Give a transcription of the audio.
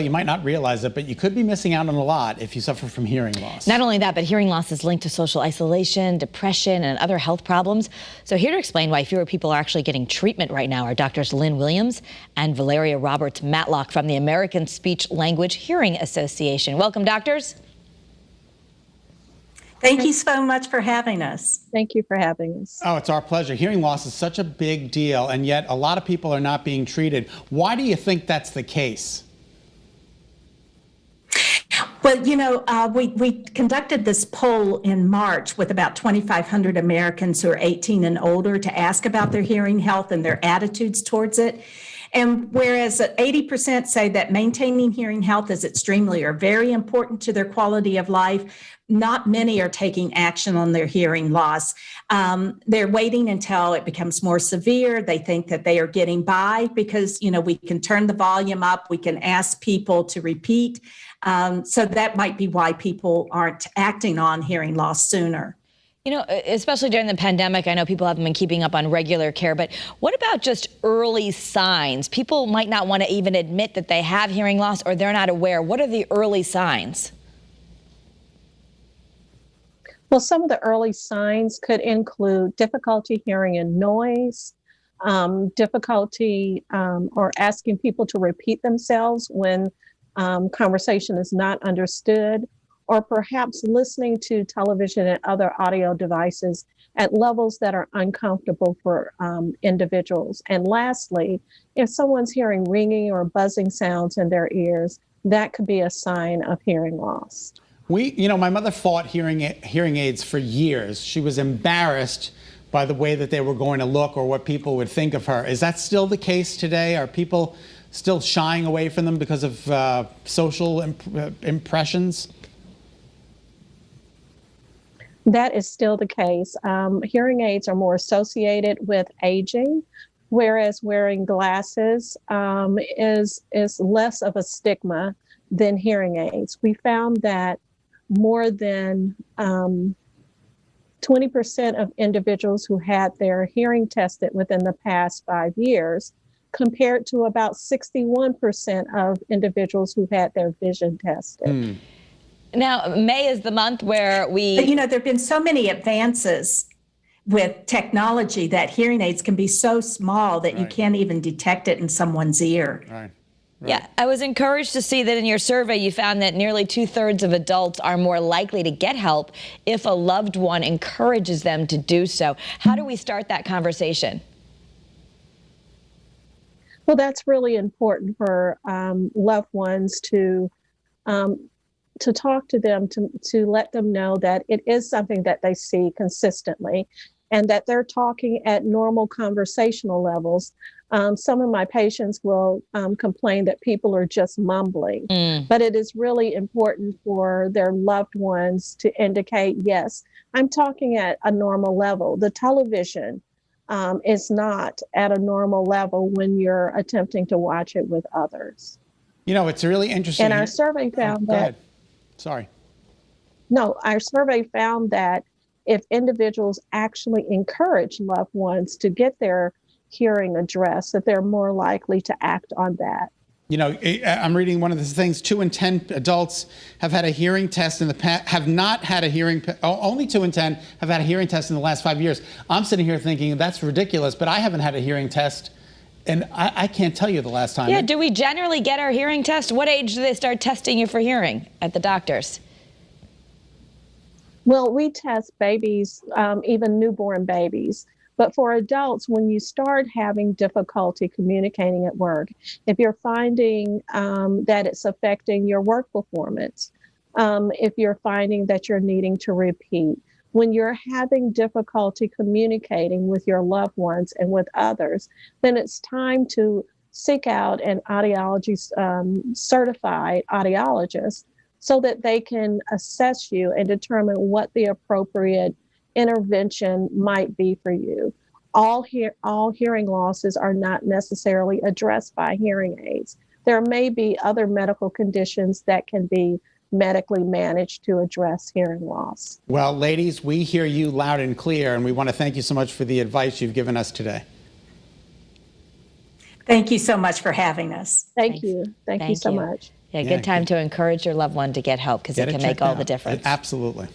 You might not realize it, but you could be missing out on a lot if you suffer from hearing loss. Not only that, but hearing loss is linked to social isolation, depression, and other health problems. So here to explain why fewer people are actually getting treatment right now are Doctors Lynn Williams and Valeria Roberts Matlock from the American Speech Language Hearing Association. Welcome, doctors. Thank you so much for having us. Thank you for having us. Oh, it's our pleasure. Hearing loss is such a big deal, and yet a lot of people are not being treated. Why do you think that's the case? Well, you know, we conducted this poll in March with about 2,500 Americans who are 18 and older to ask about their hearing health and their attitudes towards it. And whereas 80% say that maintaining hearing health is extremely or very important to their quality of life, not many are taking action on their hearing loss. They're waiting until it becomes more severe. They think that they are getting by because, you know, we can turn the volume up, we can ask people to repeat. So that might be why people aren't acting on hearing loss sooner. You know, especially during the pandemic, I know people haven't been keeping up on regular care, but what about just early signs? People might not want to even admit that they have hearing loss or they're not aware. What are the early signs? Well, some of the early signs could include difficulty hearing in noise, difficulty or asking people to repeat themselves when conversation is not understood, or perhaps listening to television and other audio devices at levels that are uncomfortable for individuals. And lastly, if someone's hearing ringing or buzzing sounds in their ears, that could be a sign of hearing loss. My mother fought hearing aids for years. She was embarrassed by the way that they were going to look or what people would think of her. Is that still the case today? Are people still shying away from them because of social impressions? That is still the case. Hearing aids are more associated with aging, whereas wearing glasses is less of a stigma than hearing aids. We found that more than 20% of individuals who had their hearing tested within the past 5 years, compared to about 61% of individuals who had their vision tested. Now, May is the month where But, you know, there have been so many advances with technology that hearing aids can be so small that you can't even detect it in someone's ear. Right. Yeah, I was encouraged to see that in your survey you found that nearly 2/3 of adults are more likely to get help if a loved one encourages them to do so. How do we start that conversation? Well, that's really important for loved ones to talk to them, to let them know that it is something that they see consistently and that they're talking at normal conversational levels. Some of my patients will complain that people are just mumbling, but it is really important for their loved ones to indicate, yes, I'm talking at a normal level. The television is not at a normal level when you're attempting to watch it with others. You know, it's really interesting. And our survey found that. Sorry. No, our survey found that if individuals actually encourage loved ones to get their hearing addressed, that they're more likely to act on that. You know, I'm reading one of the things, 2 in 10 adults have had a hearing test in the past, have not had a hearing, only 2 in 10 have had a hearing test in the last 5 years. I'm sitting here thinking that's ridiculous, but I haven't had a hearing test, and I can't tell you the last time. Yeah, do we generally get our hearing test? What age do they start testing you for hearing at the doctors? Well, we test babies, even newborn babies. But for adults, when you start having difficulty communicating at work, if you're finding that it's affecting your work performance, if you're finding that you're needing to repeat, when you're having difficulty communicating with your loved ones and with others, then it's time to seek out an audiology certified audiologist so that they can assess you and determine what the appropriate intervention might be for you. All hearing losses are not necessarily addressed by hearing aids. There may be other medical conditions that can be medically managed to address hearing loss. Well, ladies, we hear you loud and clear, and we want to thank you so much for the advice you've given us today. Thank you so much for having us. Thank you. Thank you so much. Yeah, good time to encourage your loved one to get help because it can make all the difference. Absolutely.